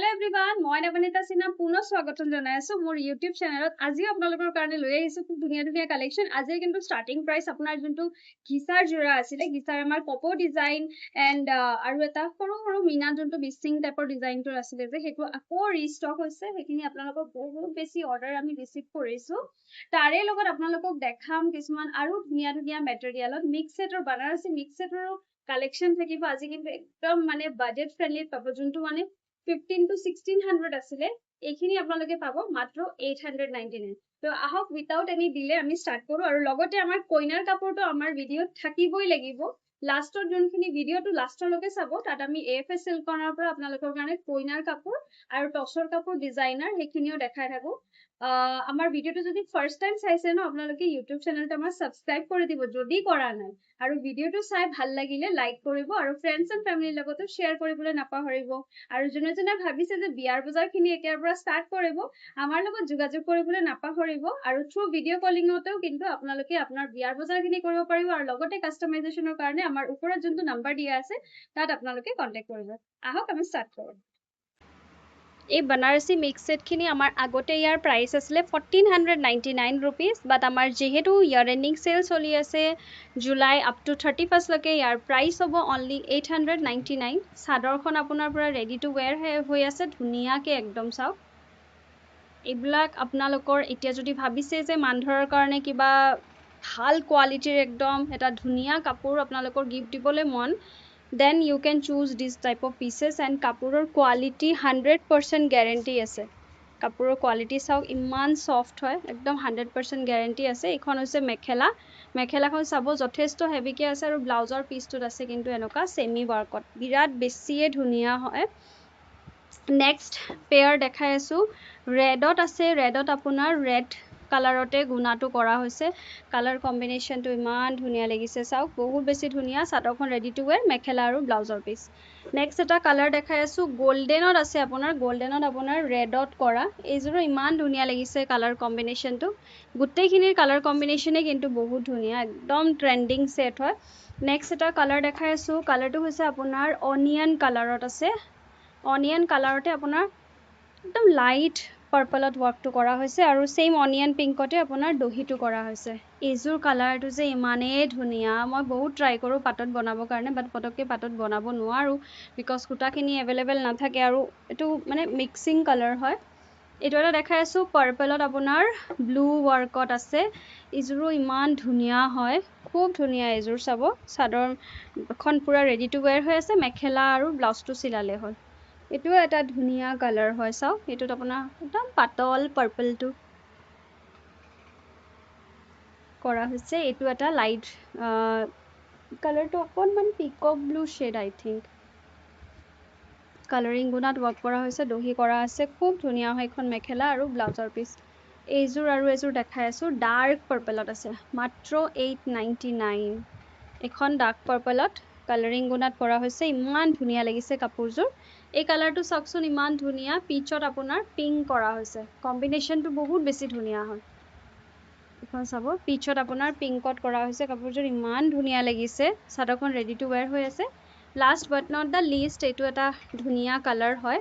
Hello everyone, মই নবনীতা সিনহা পুনৰ স্বাগতম জনাই আছো মোৰ YouTube চেনেলত। আজি আপোনালোকৰ কাৰণে লৈ আহিছো খুব ধুনীয়া ধুনীয়া কালেকশন। আজি কিন্তু স্টাৰ্টিং প্ৰাইস আপোনাৰ যোনটো ঘিসাৰ জোৰা আছিল, ঘিসাৰ আমাৰ কপো ডিজাইন এন্ড আৰু এটা সৰু সৰু মিনা যোনটো মিক্সিং টাইপৰ ডিজাইনটো আছিল যে সেইটো আকৌ ৰিষ্টক হৈছে। সেইখিনি আপোনালোকক বহুত বেছি অৰ্ডাৰ আমি ৰিসিভ কৰিছো। তাৰে লগত আপোনালোকক দেখাম কিছুমান আৰু ধুনীয়া ধুনীয়া মেটেৰিয়েলত মিক্স সেটৰ বানাৰসী মিক্স সেটৰ কালেকশন থাকিব। আজি কিন্তু একদম মানে বাজেট ফ্ৰেন্ডলি পাব, যোনটো মানে 15 to 1600 আছিলে এইখিনি আপোনালোকে পাব মাত্ৰ 899। তো আহক উইথাউট এনি ডিলে আমি স্টাৰ্ট কৰো। আৰু লগতে আমাৰ কইনাৰ কাপোৰটো আমাৰ ভিডিঅ'ত থাকিবই লাগিব। লাষ্টৰ যোনখিনি ভিডিঅ'টো লাষ্টলৈকে চাব, তাত আমি AFS সিল্কনৰ পৰা আপোনালোকৰ কাৰণে কইনাৰ কাপোৰ আৰু টচৰ কাপোৰ ডিজাইনাৰ সেইখিনিও দেখাই থাকো। আমাৰ ভিডিঅ'টো যদি ফাৰ্স্ট টাইম চাইছে ন, আপোনালোকে ইউটিউব চেনেলটো আমাৰ সাবস্ক্ৰাইব কৰি দিব যদি কৰা নাই। আৰু ভিডিঅ'টো চাই ভাল লাগিলে লাইক কৰিব আৰু ফ্ৰেণ্ডছ এণ্ড ফেমিলিৰ লগতো শ্বেয়াৰ কৰিবলৈ নাপাহৰিব। আৰু যোনে যোনে ভাবিছে যে বিয়াৰ বজাৰখিনি এতিয়াৰ পৰা ষ্টাৰ্ট কৰিব, আমাৰ লগত যোগাযোগ কৰিবলৈ নাপাহৰিব। আৰু থ্ৰু ভিডিঅ' কলিঙতেও কিন্তু আপোনালোকে আপোনাৰ বিয়াৰ বজাৰখিনি কৰিব পাৰিব। আৰু লগতে কাষ্টমাইজেশ্যনৰ কাৰণে আমাৰ ওপৰত যোনটো নাম্বাৰ দিয়া আছে তাত আপোনালোকে কন্টেক্ট কৰিব। আহক আমি ষ্টাৰ্ট কৰোঁ। এই বানাৰসী মিক্স সেটখিনি আমাৰ আগতে ইয়াৰ প্ৰাইস আছিলে 1499 rupees, বাট আমাৰ যেহেতু ইয়াৰ এণ্ডিং সেল চলি আছে জুলাই আপ টু 31st লৈকে, ইয়াৰ প্ৰাইস হ'ব অনলি 899। চাদৰখন আপোনাৰ পৰা ৰেডি টু ৱেৰ হৈ আছে ধুনীয়াকে একদম চাওক। এইবিলাক আপোনালোকৰ এতিয়া যদি ভাবিছে যে মানধৰৰ কাৰণে কিবা ভাল কোৱালিটিৰ একদম এটা ধুনীয়া কাপোৰ আপোনালোকৰ গিফ্ট দিবলৈ মন, then you can choose this type of pieces and কাপোৰৰ কোৱালিটি 100% গ্যাৰান্টি আছে। কাপোৰৰ কোৱালিটি চাওক ইমান সফট হয়, একদম 100% গ্যাৰান্টি আছে। এইখন হৈছে মেখেলা, মেখেলাখন চাব যথেষ্ট হেভিকে আছে আৰু ব্লাউজৰ পিছটোত আছে কিন্তু এনেকুৱা সেমি ওয়াৰ্কত বিৰাট বেছিয়ে ধুনীয়া হয়। নেক্সট পেয়াৰ দেখাই আছো, ৰেডত আছে। ৰেডত আপোনাৰ ৰেড কালাৰতে গুণাটো কৰা হৈছে। কালাৰ কম্বিনেশ্যনটো ইমান ধুনীয়া লাগিছে চাওক, বহুত বেছি ধুনীয়া। চাদৰখন ৰেডি টু ৱেৰ, মেখেলা আৰু ব্লাউজৰ পিছ। নেক্সট এটা কালাৰ দেখাই আছো, গোল্ডেনত আছে আপোনাৰ, গোল্ডেনত আপোনাৰ ৰেডত কৰা। এইযোৰো ইমান ধুনীয়া লাগিছে কালাৰ কম্বিনেশ্যনটো। গোটেইখিনিৰ কালাৰ কম্বিনেশ্যনে কিন্তু বহুত ধুনীয়া, একদম ট্ৰেণ্ডিং সেট হয়। নেক্সট এটা কালাৰ দেখাই আছো, কালাৰটো হৈছে আপোনাৰ অনিয়ন কালাৰত আছে। অনিয়ন কালাৰতে আপোনাৰ একদম লাইট পাৰ্পলত ওয়াৰ্কটো কৰা হৈছে আৰু সেম অনিয়ন পিংকতে আপোনাৰ দহিটো কৰা হৈছে। এইযোৰ কালাৰটো যে ইমানেই ধুনীয়া, মই বহুত ট্ৰাই কৰো পাটত বনাবৰ কাৰণে, বাট পটককে পাটত বনাব নোৱাৰো বিকজ সূতাখিনি এভেইলেবল নাথাকে আৰু এইটো মানে মিক্সিং কালাৰ হয়। এইটো এটা দেখাই আছো পাৰ্পলত আপোনাৰ ব্লু ওয়াৰ্কত আছে। এইযোৰো ইমান ধুনীয়া হয়, খুব ধুনীয়া এইযোৰ চাব। চাদৰখন পুৰা ৰেডি টু ৱেৰ হৈ আছে, মেখেলা আৰু ব্লাউজটো চিলালে হ'ল। এইটো এটা ধুনীয়া কালাৰ হয় চাওক, এইটোত আপোনাৰ একদম পাতল পাৰ্পলটো কৰা হৈছে। এইটো এটা লাইট কালাৰটো অকণমান পিকক ব্লু শেড আই থিংক। কালাৰিং গুণাত ৱৰ্ক কৰা হৈছে, দহি কৰা আছে, খুব ধুনীয়া হয় এখন মেখেলা আৰু ব্লাউজৰ পিছ। এইযোৰ আৰু এযোৰ দেখাই আছো ডাৰ্ক পাৰ্পলত আছে, মাত্ৰ 899। এখন ডাৰ্ক পাৰ্পলত কালাৰিং গুণাত কৰা হৈছে, ইমান ধুনীয়া লাগিছে কাপোৰযোৰ। এই কালাৰটো চাওকচোন ইমান ধুনীয়া, পিচত আপোনাৰ পিংক কৰা হৈছে, কম্বিনেশ্যনটো বহুত বেছি ধুনীয়া হয়। এখন চাব পিচত আপোনাৰ পিংকত কৰা হৈছে, কাপোৰযোৰ ইমান ধুনীয়া লাগিছে। চাদৰখন ৰেডি টু ৱেৰ হৈ আছে। Last but not the least, এইটো এটা ধুনীয়া কালাৰ হয়।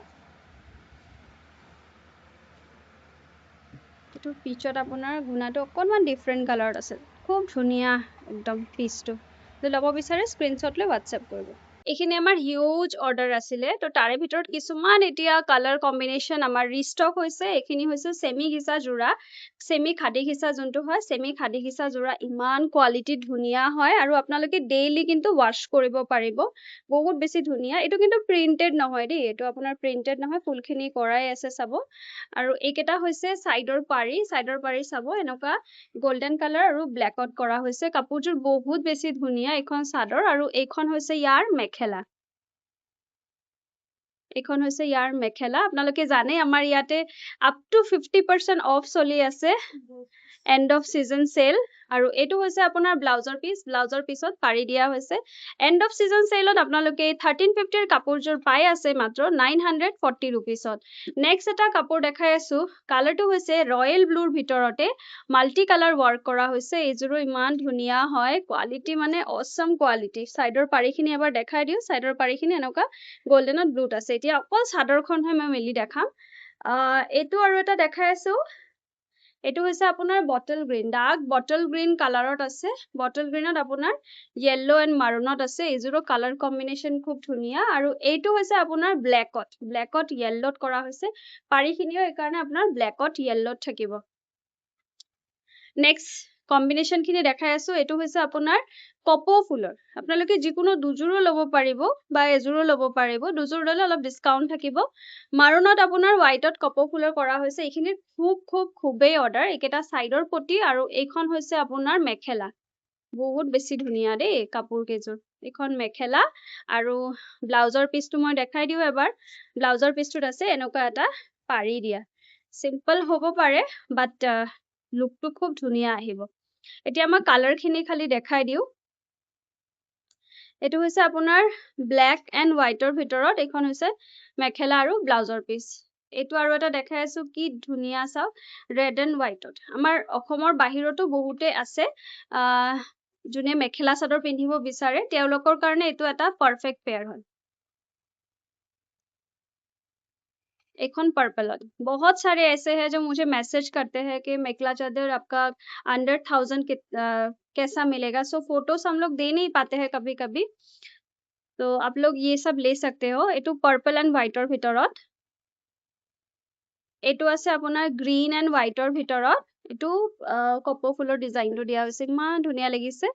এইটো পিচত আপোনাৰ গুণাটো অকণমান ডিফাৰেণ্ট কালাৰত আছে, খুব ধুনীয়া একদম পিচটো। যদি ল'ব বিচাৰে স্ক্ৰীনশ্বট লৈ হোৱাটছএপ কৰিব। এইখিনি আমাৰ হিউজ অৰ্ডাৰ আছিলে, তো তাৰে ভিতৰত কিছুমান এতিয়া কালাৰ কম্বিনেশ্যন আমাৰ ৰিষ্টক হৈছে। এইখিনি হৈছে সেমি ঘিচা জোৰা, সেমি খাদী ঘিচা যোনটো হয়, সেমি খাদী ঘিচা জোৰা ইমান কোৱালিটি ধুনীয়া হয় আৰু আপোনালোকে ডেইলি কিন্তু ৱাশ কৰিব পাৰিব, বহুত বেছি ধুনীয়া। এইটো কিন্তু প্ৰিন্টেড নহয় দেই, এইটো আপোনাৰ প্ৰিন্টেড নহয়, ফুলখিনি কৰাই আছে চাব। আৰু এইকেইটা হৈছে সাইডৰ পাৰি, সাইডৰ পাৰি চাব এনেকুৱা গোল্ডেন কালাৰ আৰু ব্লেকত কৰা হৈছে। কাপোৰযোৰ বহুত বেছি ধুনীয়া। এইখন চাদৰ আৰু এইখন হৈছে ইয়াৰ মেখেলা। এইখন হৈছে ইয়াৰ মেখেলা। আপোনালোকে জানে আমাৰ ইয়াতে আপ টু 50% অফ চলি আছে। এণ্ড অফ সিজন সেল আৰু এইটো হৈছে আপোনাৰ ব্লাউজৰ পিছত পাৰি দিয়া হৈছে এণ্ড অফ সিজন সেলত আপোনালোকে 1350 কাপোৰযোৰ পাই আছে মাত্ৰ 940 ৰুপিছত নেক্সট এটা কাপোৰ দেখাই আছো কালাৰটো হৈছে ৰয়েল ব্লুৰ ভিতৰতে মাল্টি কালাৰ ৱৰ্ক কৰা হৈছে এইযোৰো ইমান ধুনীয়া হয় কোৱালিটি মানে অসম কোৱালিটি সাইডৰ পাৰিখিনি এবাৰ দেখাই দিও সাইডৰ পাৰিখিনি এনেকুৱা গোল্ডেনত ব্লুত আছে এতিয়া অকল চাদৰখনহে মই মেলি দেখাম এইটো আৰু এটা দেখাই আছো এইটো হৈছে আপোনাৰ bottle green dark bottle green কালাৰত আছে বটল গ্ৰীণত আপোনাৰ yellow and maroonত আছে এইযোৰো কালাৰ কম্বিনেশ্যন খুব ধুনীয়া আৰু এইটো হৈছে আপোনাৰ ব্লেকত yellowত কৰা হৈছে পাৰিখিনিও এইকাৰণে আপোনাৰ ব্লেকত yellowত থাকিব নেক্সট কম্বিনেশ্যন খিনি দেখাই আছো এইটো হৈছে আপোনাৰ কপৌ ফুলৰ আপোনালোকে যিকোনো দুজোৰো ল'ব পাৰিব বা এজোৰো ল'ব পাৰিব দুজোৰ ল'লে অলপ ডিসকাউন্ট থাকিব মাৰুনত আপোনাৰ হোৱাইটত কপৌ ফুলৰ কৰা হৈছে এইখিনি খুবেই অৰ্ডাৰ একেটা সাইডৰ পটি আৰু এইখন হৈছে আপোনাৰ মেখেলা বহুত বেছি ধুনীয়া দেই কাপোৰ কেজোৰ এইখন মেখেলা আৰু ব্লাউজৰ পিছটো মই দেখাই দিও এবাৰ ব্লাউজৰ পিছটোত আছে এনেকুৱা এটা পাৰি দিয়া সিম্পল হ'ব পাৰে বাট লুকটো খুব ধুনীয়া আহিব এতিয়া মই কালাৰ খিনি খালি দেখাই দিও এটো হৈছে আপোনাৰ ব্ল্যাক এন্ড হোৱাইটৰ ভিতৰত এইখন হৈছে মেখেলা আৰু ব্লাউজৰ পিস এটো আৰু এটা দেখাই আছো কি ধুনীয়া চাও ৰেড এন্ড হোৱাইটত আমাৰ অসমৰ বাহিৰতো বহুতে আছে যোনে মেখেলা চাদৰ পিন্ধিব বিচাৰে তেওঁলোকৰ কাৰণে এটো এটা পাৰফেক্ট পেয়াৰ হয় एखन पर्पल बहुत सारे ऐसे हैं जो मुझे मैसेज करते हैं कि मेखला चादर आपका अंडर 1000 कैसा मिलेगा सो फोटोज हम लोग दे नहीं पाते हैं कभी कभी तो आप लोग ये सब ले सकते हो एटू पर्पल एंड व्हाइटर ভিতৰত এটু আছে আপোনাৰ গ্ৰীন এন্ড হোৱাইটৰ ভিতৰত এটু কপৌ ফুলৰ ডিজাইনটো দিয়া হৈছে ইমান ধুনীয়া লাগিছে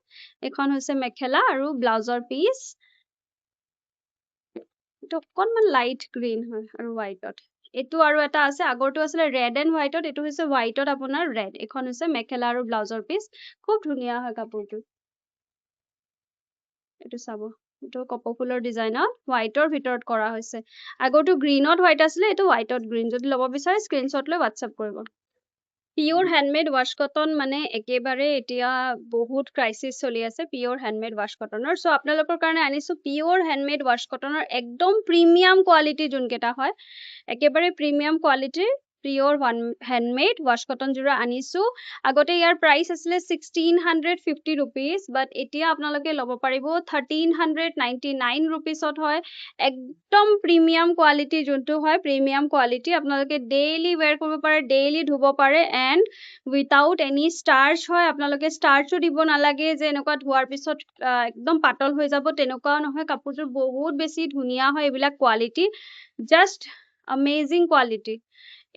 এখন হৈছে মেখেলা আৰু ব্লাউজৰ পিস এটু অকনমান লাইট গ্ৰীন হয় আৰু হোৱাইটত এটু আৰু এটা আছে আগৰটো আছিল ৰেড এন্ড হোৱাইটত এটু হৈছে হোৱাইটত আপোনাৰ ৰেড এখন হৈছে মেখেলা আৰু ব্লাউজৰ পিস খুব ধুনীয়া হয় কাপোৰটো এটু চাব এটু কপৌ ফুলৰ ডিজাইনত হোৱাইটৰ ভিতৰত কৰা হৈছে আগৰটো গ্ৰীনত হোৱাইট আছিল এটু হোৱাইটত গ্ৰীন যদি লব বিচাৰে স্ক্ৰিনশ্বট লৈ WhatsApp কৰিব পিওৰ হ্যান্ডমেড ওয়াশ কটন মানে একেবাৰে এতিয়া বহুত ক্ৰাইসিস চলি আছে পিওৰ হ্যান্ডমেড ওয়াশ কটনৰ সো আপোনালোকৰ কাৰণে আনিছো পিওৰ হ্যান্ডমেড ওয়াশ কটনৰ একদম প্ৰিমিয়াম কোয়ালিটি যোনকেটা হয় একেবাৰে premium কোয়ালিটিৰ pure handmade wash cotton জোৰা আনিছো আগতে ইয়াৰ প্ৰাইস আছিল 1650 rupees বাট এতিয়া আপোনালোকে লব পাৰিব 1399 rupeesত হয় একদম প্ৰিমিয়াম কোয়ালিটি যোনটো হয় প্ৰিমিয়াম কোয়ালিটি আপোনালোকে ডেইলি ওয়্যাৰ কৰিব পাৰে ডেইলি ধুব পাৰে এন্ড উইথাউট এনি স্টাৰ্চ হয় আপোনালোকে স্টাৰ্চও দিব নালাগে যে এনেকুৱা ধোৱাৰ পিছত একদম পাতল হৈ যাব তেনেকুৱা নহয় কাপোৰযোৰ বহুত বেছি ধুনীয়া হয় এইবিলাক কোয়ালিটি জাস্ট অ্যামেজিং কোয়ালিটি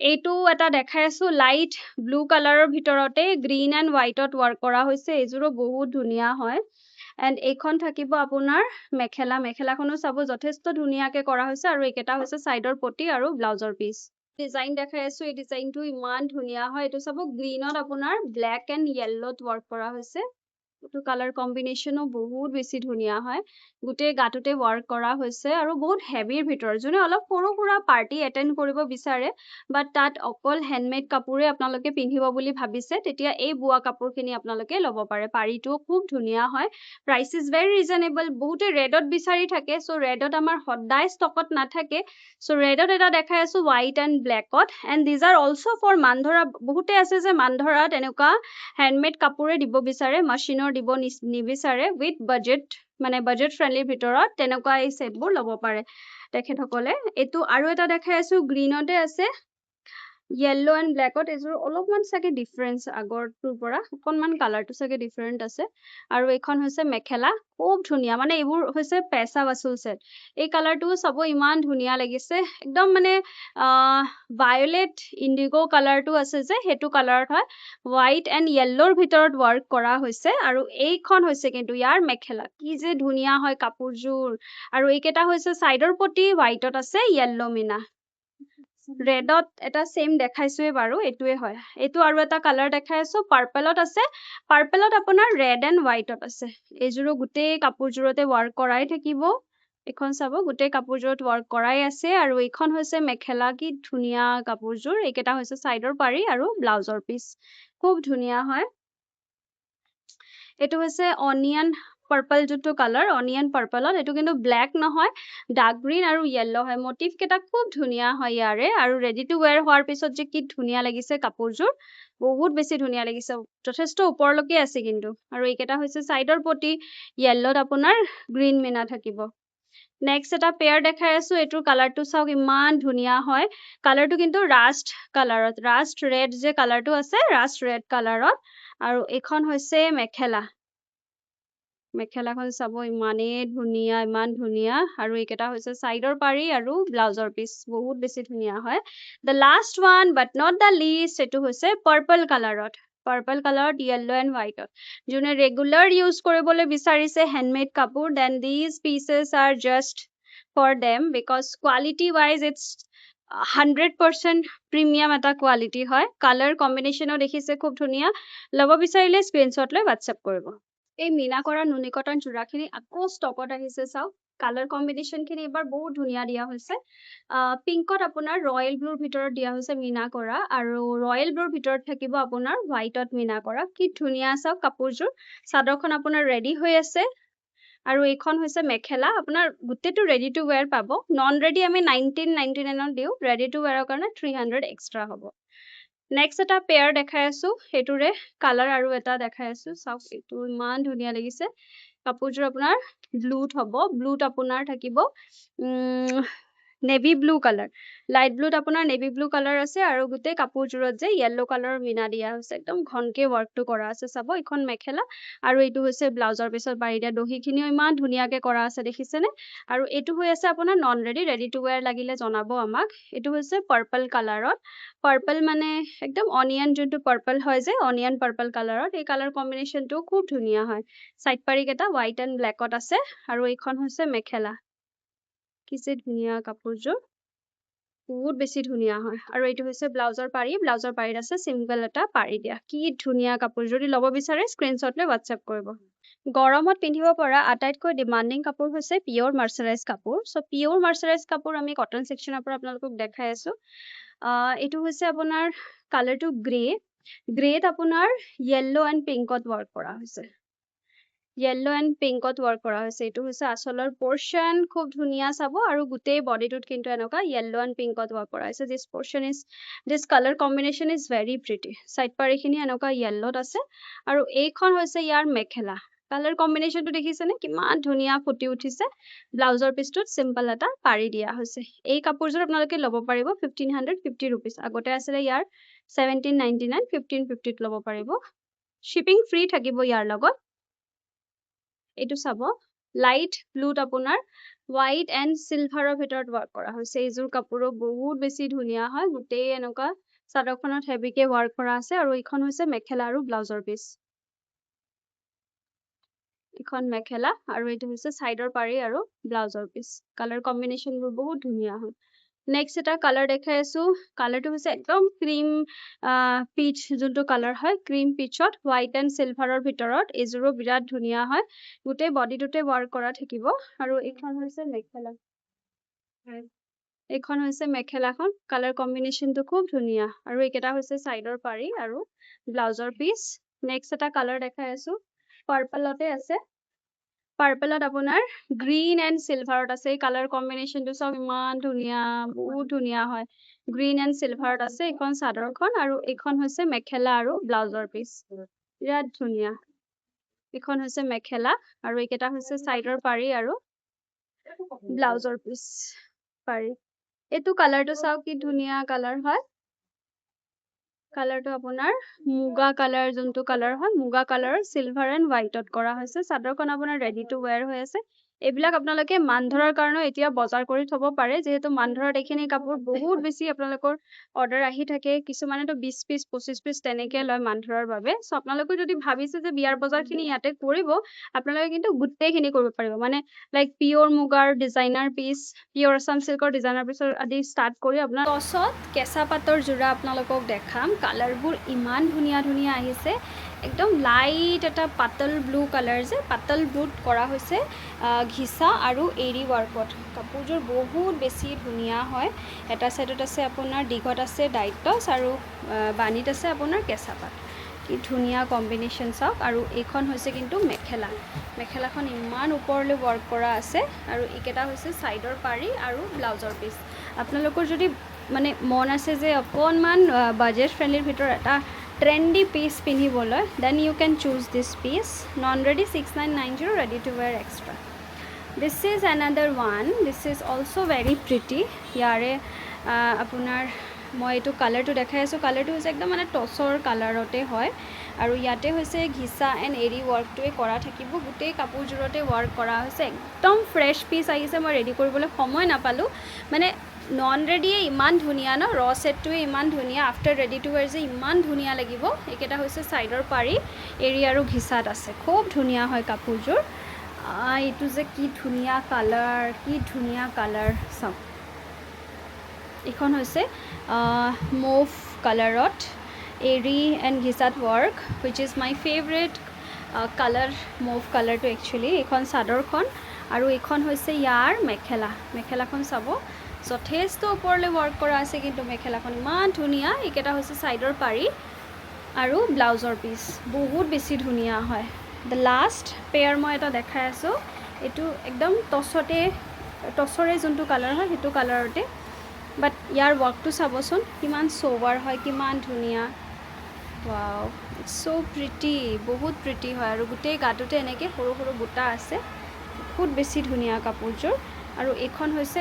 এইটো এটা দেখাই আছো লাইট ব্লু কালাৰৰ ভিতৰতে গ্ৰীন এন্ড হোৱাইটত ওয়াৰ্ক কৰা হৈছে এইযোৰো বহুত ধুনীয়া হয় এন্ড এইখন থাকিব আপোনাৰ মেখেলাখনো চাব যথেষ্ট ধুনীয়াকে কৰা হৈছে আৰু একেটা হৈছে সাইডৰ পটি আৰু ব্লাউজৰ পিস ডিজাইন দেখাই আছো এই ডিজাইনটো ইমান ধুনীয়া হয় এটো চাব গ্ৰীনত আপোনাৰ ব্ল্যাক এন্ড yellowত ওয়াৰ্ক কৰা হৈছে এটো কালাৰ কম্বিনেশনো বহুত বেছি ধুনীয়া হয় গুটে গাটোতে ওয়াৰ্ক কৰা হৈছে আৰু বহুত হেভিৰ ভিতৰ জনে অলপ সৰু সৰু পাৰ্টি এটেন্ড কৰিব বিচাৰে বাট তাত অকল হ্যান্ডমেড কাপোৰে আপোনালোকে পিন্ধিব বুলি ভাবিছে তেতিয়া এই বুৱা কাপোৰখিনি আপোনালোকে লব পাৰে পাৰিটো খুব ধুনীয়া হয় প্ৰাইস ইজ ভেৰি ৰিজনেবল বহুতে ৰেডত বিচাৰি থাকে সো ৰেডত আমাৰ সদায় ষ্টকত নাথাকে সো ৰেডত এটা দেখাই আছো হোৱাইট এন্ড ব্ল্যাকত and these are also for মানধৰা বহুতে আছে যে মানধৰা তেনেকুৱা হ্যান্ডমেড কাপোৰে দিব বিচাৰে মেচিনৰ দিব নিবিচাৰে উইথ বাজেট মানে বাজেট ফ্ৰেন্ডলি ভিতৰত তেনেকুৱা এই সেটবোৰ লব পাৰে তেখেতসকলে এটো আৰু এটা দেখাই আছো গ্ৰীনতে আছে yellow and blackত এজোৰ অলপমান সাকে ডিফাৰেন্স আগৰটোৰ পৰা অকনমান কালাৰটো সাকে ডিফাৰেন্ট আছে আৰু এইখন হৈছে মেখেলা খুব ধুনীয়া মানে এইবোৰ হৈছে পেসা वसूल সেট এই কালাৰটো সব ইমান ধুনীয়া লাগিছে একদম মানে ভায়োলেট ইন্ডিগো কালাৰটো আছে যে হেতু কালাৰত হয় হোৱাইট এন্ড yellowৰ ভিতৰত ওয়াৰ্ক কৰা হৈছে আৰু এইখন হৈছে কিন্তু ইয়াৰ মেখেলা কি যে ধুনীয়া হয় কাপোৰযোৰ আৰু এইকেটা হৈছে সাইডৰ পটি হোৱাইটত আছে yellow মিনা ৰেডত এটা সেম দেখাইছোৱে বাৰু এটুৱে হয় এটু আৰু এটা কালাৰ দেখাই আছো পাৰ্পলত আছে পাৰ্পলত আপোনাৰ ৰেড এন্ড হোৱাইটত আছে এইজোৰো গুটে কাপোৰজোৰতে ওয়াৰ্ক কৰাই থাকিব এখন চাব গোটেই কাপোৰযোৰত ৱৰ্ক কৰাই আছে আৰু এইখন হৈছে মেখেলা কি ধুনীয়া কাপোৰযোৰ এইকেইটা হৈছে চাইডৰ পাৰি আৰু ব্লাউজৰ পিচ খুব ধুনীয়া হয় এইটো হৈছে অনিয়ন পাৰ্পল যোনটো কালাৰ অনিয়ন পাৰ্পলত এইটো কিন্তু ব্লেক নহয় ডাৰ্ক গ্ৰীন আৰু য়েল্লো হয় মোটিভ কেইটা খুব ধুনীয়া হয় ইয়াৰে আৰু ৰেডি টু ওয়্যাৰ হোৱাৰ পিছত যে কি ধুনীয়া লাগিছে কাপোৰযোৰ বহুত বেছি ধুনীয়া লাগিছে যথেষ্ট ওপৰলৈকে আছে কিন্তু আৰু এইকেইটা হৈছে চাইডৰ পটি য়েল্লোত আপোনাৰ গ্ৰীন মিনা থাকিব নেক্সট এটা পেয়াৰ দেখাই আছো এটোৰ কালাৰটো চাওক ইমান ধুনীয়া হয় কালাৰটো কিন্তু ৰাষ্ট কালাৰত ৰাষ্ট ৰেড যে কালাৰটো আছে ৰাষ্ট ৰেড কালাৰত আৰু এখন হৈছে মেখেলাখন চাব ইমানেই ধুনীয়া ইমান ধুনীয়া আৰু এইকেইটা হৈছে চাইডৰ পাৰি আৰু ব্লাউজৰ পিচ বহুত বেছি ধুনীয়া হয় the last one but not the least এইটো হৈছে পাৰ্পল কালাৰত পাৰ্পল কালাৰত য়েল্লো এণ্ড হোৱাইটত যোনে ৰেগুলাৰ ইউজ কৰিবলৈ বিচাৰিছে হেণ্ডমেড কাপোৰ then these pieces are just for them because quality wise it's 100% premium এটা কোৱালিটি হয় কালাৰ কম্বিনেশ্যনো দেখিছে খুব ধুনীয়া ল'ব বিচাৰিলে স্ক্ৰীনশ্বট লৈ হোৱাটছএপ কৰিব এই মিনা কৰা নুনি কটন জোৰাখিনি আকৌ ষ্টকত আহিছে চাওক কালাৰ কম্বিনেশ্যন খিনি এবাৰ বহুত ধুনীয়া দিয়া হৈছে পিংকত আপোনাৰ ৰয়েল ব্লুৰ ভিতৰত দিয়া হৈছে মিনা কৰা আৰু ৰয়েল ব্লুৰ ভিতৰত থাকিব আপোনাৰ হোৱাইটত মিনা কৰা কি ধুনীয়া চাওক কাপোৰযোৰ চাদৰখন আপোনাৰ ৰেডি হৈ আছে আৰু এইখন হৈছে মেখেলা আপোনাৰ গোটেইটো ৰেডি টু ওয়্যাৰ পাব নন ৰেডি আমি 1999 দিও ৰেডি টু ওয়্যাৰৰ কাৰণে 300 এক্সট্ৰা হ'ব নেক্সট এটা পেয়াৰ দেখাই আছো এটোৰে কালাৰ আৰু এটা দেখাই আছো চাওক এটো ইমান ধুনীয়া লাগিছে কাপোৰযোৰ আপোনাৰ ব্লুত হ'ব ব্লুত আপোনাৰ থাকিব নেভি ব্লু কালাৰ লাইট ব্লুত আপোনাৰ নেভি ব্লু কালাৰ আছে আৰু গোটেই কাপোৰযোৰত যে য়েল্লো কালাৰৰ মিনা দিয়া হৈছে একদম ঘনকে ৱৰ্কটো কৰা আছে চাব এখন মেখেলা আৰু এইটো হৈছে ব্লাউজৰ পিছত বাৰি দিয়া দহিখিনিও ইমান ধুনীয়াকে কৰা আছে দেখিছেনে আৰু এইটো হৈ আছে আপোনাৰ নন ৰেডি টু ওয়্যাৰ লাগিলে জনাব আমাক এইটো হৈছে পাৰ্পল কালাৰত পাৰ্পল মানে একদম অনিয়ন যোনটো পাৰ্পল হয় যে অনিয়ন পাৰ্পল কালাৰত এই কালাৰ কম্বিনেশ্যনটো খুব ধুনীয়া হয় সাইড পাৰি কেইটা হোৱাইট এণ্ড ব্লেকত আছে আৰু এইখন হৈছে মেখেলা কি যে ধুনীয়া কাপোৰযোৰ বহুত বেছি ধুনীয়া হয় আৰু এইটো হৈছে ব্লাউজৰ পাৰিত আছে সিম্পল এটা পাৰি দিয়া কি ধুনীয়া কাপোৰ যদি ল'ব বিচাৰে স্ক্ৰীনশ্বট লৈ হোৱাটছএপ কৰিব গৰমত পিন্ধিব পৰা আটাইতকৈ ডিমান্ডিং কাপোৰ হৈছে পিয়ৰ মাৰ্চাৰাইজ কাপোৰ সো পিয়ৰ মাৰ্চাৰাইজ কাপোৰ আমি কটন সেকশনৰ পৰা আপোনালোকক দেখাই আছো এইটো হৈছে আপোনাৰ কালাৰটো গ্ৰেত আপোনাৰ য়েল্লো এণ্ড পিংকত ৱৰ্ক কৰা হৈছে য়েল্লো এণ্ড পিংকত ৱৰ্ক কৰা হৈছে এইটো হৈছে আচলৰ পোৰ্শন খুব ধুনীয়া চাব আৰু গোটেই বডিটোত কিন্তু এনেকুৱা য়েল্লো এণ্ড পিংকত ৱৰ্ক কৰা হৈছে this colour combination is very pretty side পাৰিখিনি এনেকুৱা য়েল্লোত আছে আৰু এইখন হৈছে ইয়াৰ মেখেলা কালাৰ কম্বিনেশ্যনটো দেখিছেনে কিমান ধুনীয়া ফুটি উঠিছে ব্লাউজৰ পিছটোত সিম্পল এটা পাৰি দিয়া হৈছে এই কাপোৰযোৰ আপোনালোকে ল'ব পাৰিব 1550 रुपीस আগতে আছিলে ইয়াৰ 1799 1550 ত ল'ব পাৰিব শিপিং ফ্ৰী থাকিব ইয়াৰ লগত এইটো চাব লাইট ব্লুত আপোনাৰ হোৱাইট এণ্ড সিলভাৰৰ ভিতৰত ৱৰ্ক কৰা হৈছে এইযোৰ কাপোৰো বহুত বেছি ধুনীয়া হয় গোটেই এনেকুৱা চাদৰখনত হেভিকে ৱৰ্ক কৰা আছে আৰু এইখন হৈছে মেখেলা আৰু ব্লাউজৰ পিচ এখন মেখেলা আৰু এইটো হৈছে সাইডৰ পাৰি আৰু ব্লাউজৰ পিচ কালাৰ কম্বিনেশ্যনবোৰ বহুত ধুনীয়া হয় নেক্সট এটা কালাৰ দেখাই আছো কালাৰটো হৈছে একদম ক্ৰীম পিচ যোনটো কালাৰ হয় ক্ৰীম পিচত হোৱাইট এণ্ড সিলভাৰৰ ভিতৰত এইযোৰো বিৰাট ধুনীয়া হয় গোটেই বডিটোতে ৱৰ্ক কৰা থাকিব আৰু এইখন হৈছে মেখেলাখন কালাৰ কম্বিনেশ্যনটো খুব ধুনীয়া আৰু এইকেইটা হৈছে সাইডৰ পাৰি আৰু ব্লাউজৰ পিচ নেক্সট এটা কালাৰ দেখাই আছো পাৰ্পলতে আছে পাৰ্পলত আপোনাৰ গ্ৰীন এণ্ড সিলভাৰত আছে এই কালাৰ কম্বিনেশ্যনটো সব ইমান ধুনীয়া বহুত ধুনীয়া হয় গ্ৰীন এণ্ড সিলভাৰত আছে এইখন চাদৰখন আৰু এইখন হৈছে মেখেলা আৰু ব্লাউজৰ পিচ বিৰাট ধুনীয়া এইখন হৈছে মেখেলা আৰু এইকেইটা হৈছে সাইডৰ পাৰি আৰু ব্লাউজৰ পিচ পাৰি এইটো কালাৰটো চাওক কি ধুনীয়া কালাৰ হয় কালাৰটো আপোনাৰ মুগা কালাৰ যোনটো কালাৰ হয় মুগা কালাৰৰ সিলভাৰ এণ্ড হোৱাইটত কৰা হৈছে চাদৰখন আপোনাৰ ৰেডি টু ওয়্যাৰ হৈ আছে এইবিলাক আপোনালোকে মান ধৰাৰ কাৰণে এতিয়া বজাৰ কৰি থব পাৰে যেহেতু মান ধৰাত এইখিনি কাপোৰ বহুত বেছি আপোনালোকৰ অৰ্ডাৰ আহি থাকে কিছুমানেতো 20 পিচ 25 পিচ তেনেকে লয় মান ধৰাৰ বাবে সো আপোনালোকে যদি ভাবিছে যে বিয়াৰ বজাৰখিনি ইয়াতে কৰিব আপোনালোকে কিন্তু গোটেইখিনি কৰিব পাৰিব মানে লাইক পিয়ৰ মুগাৰ ডিজাইনাৰ পিচ পিয়ৰ আসাম সিল্কৰ ডিজাইনাৰ পিচৰ আদি ষ্টাৰ্ট কৰি আপোনাৰ টছত কেঁচা পাতৰ জোৰা আপোনালোকক দেখাম কালাৰবোৰ ইমান ধুনীয়া ধুনীয়া আহিছে একদম লাইট এটা পাতল ব্লু কালাৰ যে পাতল ব্লুত কৰা হৈছে ঘিচা আৰু এৰি ৱাৰ্কত কাপোৰযোৰ বহুত বেছি ধুনীয়া হয় এটা সাইডত আছে আপোনাৰ দিঘত আছে ডাইটছ আৰু বানিত আছে আপোনাৰ কেঁচা পাত কি ধুনীয়া কম্বিনেশ্যন চাওক আৰু এইখন হৈছে কিন্তু মেখেলাখন ইমান ওপৰলৈ ৱৰ্ক কৰা আছে আৰু এইকেইটা হৈছে সাইডৰ পাৰি আৰু ব্লাউজৰ পিস আপোনালোকৰ যদি মানে মন আছে যে অকণমান বাজেট ফ্ৰেণ্ডলিৰ ভিতৰত এটা trendy piece পিন্ধিবলৈ then you can choose this piece non ready 6990 ready to wear extra this is another one this is also very pretty yare apunar মই এটো কালাৰটো দেখাই আছো কালাৰটো হৈছে একদম মানে টছৰ কালাৰতে হয় আৰু ইয়াতে হৈছে ঘিচা এণ্ড এৰি ৱৰ্কটোৱে কৰা থাকিব গোটেই কাপোৰজোৰতে ৱৰ্ক কৰা হৈছে একদম ফ্ৰেছ পিচ আহিছে মই ৰেডি কৰিবলৈ সময় নাপালো মানে নন ৰেডিয়ে ইমান ধুনীয়া ন ৰ সেটটোৱে ইমান ধুনীয়া আফটাৰ ৰেডি টু ওয়্যাৰ যে ইমান ধুনীয়া লাগিব একেটা হৈছে সাইডৰ পাৰি এৰি আৰু ঘিচাত আছে খুব ধুনীয়া হয় কাপোৰজোৰ এইটো যে কি ধুনীয়া কালাৰ চাওক এখন হৈছে মুভ কালাৰত এৰি এণ্ড ঘিচাত work which is my favorite colour mauve কালাৰটো একচুৱেলি এখন চাদৰখন আৰু এখন হৈছে ইয়াৰ মেখেলাখন চাব যথেষ্ট ওপৰলৈ ৱৰ্ক কৰা আছে কিন্তু মেখেলাখন ইমান ধুনীয়া এইকেইটা হৈছে সাইডৰ পাৰি আৰু ব্লাউজৰ পিস বহুত বেছি ধুনীয়া হয় দ্য লাষ্ট পেয়াৰ মই এটা দেখাই আছো এইটো একদম টছৰে যোনটো কালাৰ হয় সেইটো কালাৰতে বাট ইয়াৰ ৱৰ্কটো চাবচোন কিমান সোভাৰ হয় কিমান ধুনীয়া ওয়াও ইটস সো প্ৰিটি বহুত প্ৰিটি হয় আৰু গোটেই গাটোতে এনেকৈ সৰু সৰু বুটা আছে বহুত বেছি ধুনীয়া কাপোৰযোৰ আৰু এখন হৈছে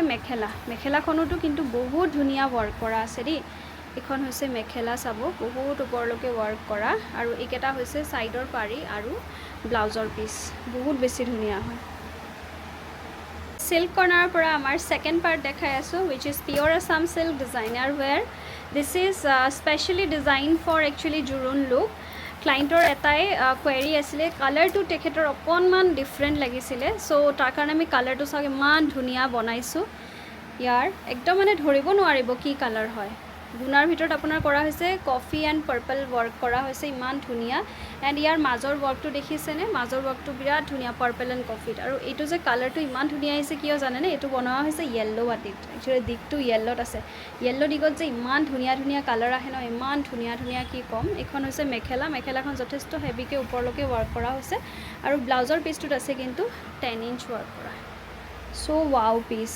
মেখেলাখনতো কিন্তু বহুত ধুনীয়া ৱৰ্ক কৰা আছে দেই এখন হৈছে মেখেলা চাব বহুত ওপৰলৈকে ৱৰ্ক কৰা আৰু এইকেইটা হৈছে সাইডৰ পাৰি আৰু ব্লাউজৰ পিস বহুত বেছি ধুনীয়া হয় silk corner পৰা আমাৰ second part দেখাই আছো which is pure Assam silk designer wear this is specially designed for actually jurun look ক্লায়েন্টৰ এটাই কোৱেৰি আছিলে কালাৰটো তেখেতৰ অকণমান ডিফাৰেণ্ট লাগিছিলে সো তাৰ কাৰণে আমি কালাৰটো চাওক ইমান ধুনীয়া বনাইছো ইয়াৰ একদম মানে ধৰিব নোৱাৰিব কি কালাৰ হয় গুণাৰ ভিতৰত আপোনাৰ কৰা হৈছে কফি এণ্ড পাৰ্পল ৱৰ্ক কৰা হৈছে ইমান ধুনীয়া এণ্ড ইয়াৰ মাজৰ ৱৰ্কটো দেখিছেনে মাজৰ ৱৰ্কটো বিৰাট ধুনীয়া পাৰ্পল এণ্ড কফিত আৰু এইটো যে কালাৰটো ইমান ধুনীয়া আহিছে কিয় জানেনে এইটো বনোৱা হৈছে য়েল্লো বাটিত একচুৱেলি দিকটো য়েল্লোত আছে য়েল্লো দিগত যে ইমান ধুনীয়া কালাৰ আহে ন ইমান ধুনীয়া কি কম এখন হৈছে মেখেলাখন যথেষ্ট হেভিকে ওপৰলৈকে ৱৰ্ক কৰা হৈছে আৰু ব্লাউজৰ পিচটোত আছে কিন্তু 10 ইঞ্চ ৱৰ্ক কৰা so wow piece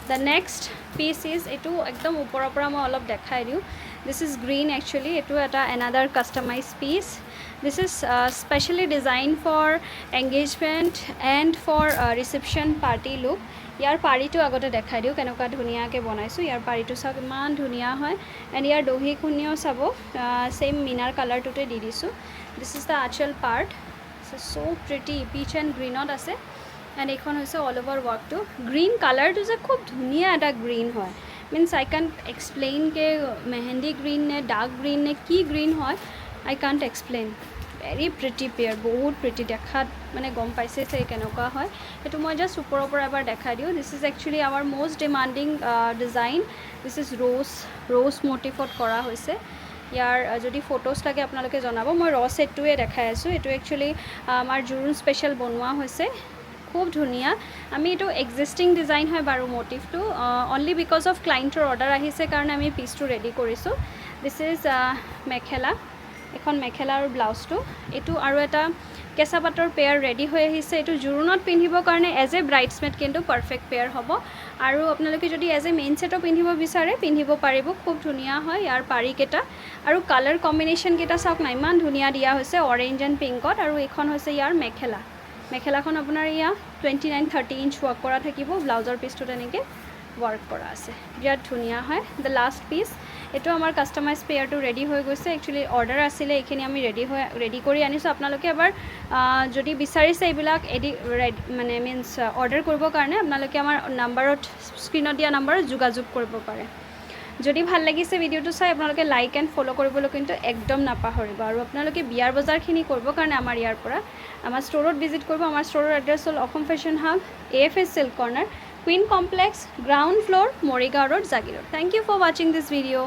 The next piece is etu ekdom upora pora moi olop dekhai diu this is green actually etu eta another customized piece this is specially designed for engagement and for reception party look ইয়াৰ পাৰিটো আগতে দেখাই দিও কেনেকা ধুনীয়া কে বনাইছো ইয়াৰ পাৰিটো সব ইমান ধুনীয়া হয় এণ্ড ইয়াৰ দহি খুনিও চাব সেম মিনাৰ কালাৰটোতে দি দিছো this is the actual part so pretty peach and green ot আছে and এখন হৈছে অল ওভাৰ ওয়াৰ্কটো গ্ৰীন কালাৰটো যে খুব ধুনীয়া এটা গ্ৰীন হয় মিন্স আই কান্ট এক্সপ্লেইন কে মেহেন্দি গ্ৰীন নে ডাৰ্ক গ্ৰীন নে কি গ্ৰীন হয় I can't explain very pretty pair বহুত প্ৰিটি দেখাত মানে গম পাইছে যে কেনেকুৱা হয় এটো মই জাস্ট ওপৰৰ পৰা এবাৰ দেখাই দিও this is actually our most demanding design this is rose মোটিভত কৰা হৈছে ইয়াৰ যদি ফটোজ লাগে আপোনালোকে জনাব মই ৰ সেটটোৱে দেখাই আছো এটো একচুৱেলি আমাৰ জুৰুন স্পেশাল বনোৱা হৈছে খুব ধুনীয়া আমি এটো এক্সিস্টিং ডিজাইন হয় বাৰু মোটিভটো অনলি বিকজ অফ ক্লায়েন্টৰ অৰ্ডাৰ আহিছে কাৰণে আমি পিচটো ৰেডি কৰিছো দিস ইজ মেখেলা এখন মেখেলা আৰু ব্লাউজটো এটো আৰু এটা কেঁচা পাটৰ পেয়াৰ ৰেডি হৈ আহিছে এটো জুৰুনত পিন্ধিবৰ কাৰণে এজ এ ব্ৰাইডসমেড কিন্তু পাৰফেক্ট পেয়াৰ হ'ব আৰু আপোনালোকে যদি এজ এ মেইন সেটও পিন্ধিব বিচাৰে পিন্ধিব পাৰিব খুব ধুনীয়া হয় ইয়াৰ পাৰি কেটা আৰু কালাৰ কম্বিনেশ্যন কেটা চাওক না ইমান ধুনীয়া দিয়া হৈছে অৰেঞ্জ এণ্ড পিংকত আৰু এখন হৈছে ইয়াৰ মেখেলাখন আপোনাৰ ইয়া 29-30 ইঞ্চ ৱৰ্ক কৰা থাকিব ব্লাউজৰ পিচটো তেনেকৈ ৱৰ্ক কৰা আছে বিৰাট ধুনীয়া হয় দ্য লাষ্ট পিচ এটো আমাৰ কাস্টমাইজ পেয়াৰটো ৰেডি হৈ গৈছে একচুৱেলি অৰ্ডাৰ আছিলে এইখিনি আমি ৰেডি কৰি আনিছো আপোনালোকে এবাৰ যদি বিচাৰিছে এইবিলাক মানে মিন্স অৰ্ডাৰ কৰিবৰ কাৰণে আপোনালোকে আমাৰ নাম্বাৰত স্ক্ৰীনত দিয়া নাম্বাৰত যোগাযোগ কৰিব পাৰে যদি ভাল লাগিছে ভিডিওটো চাই আপোনালোকে লাইক এণ্ড ফলো কৰিবলৈ কিন্তু একদম নাপাহৰিব আৰু আপোনালোকে বিয়াৰ বজাৰখিনি কৰিব কাৰণে আমাৰ ইয়াৰ পৰা আমাৰ ষ্টৰত ভিজিট কৰিব আমাৰ ষ্টৰৰ এড্ৰেছ হ'ল Assam fashion hub AFS Silk Corner Queen Complex ground floor Morigaon Road Jagirot thank you for watching this video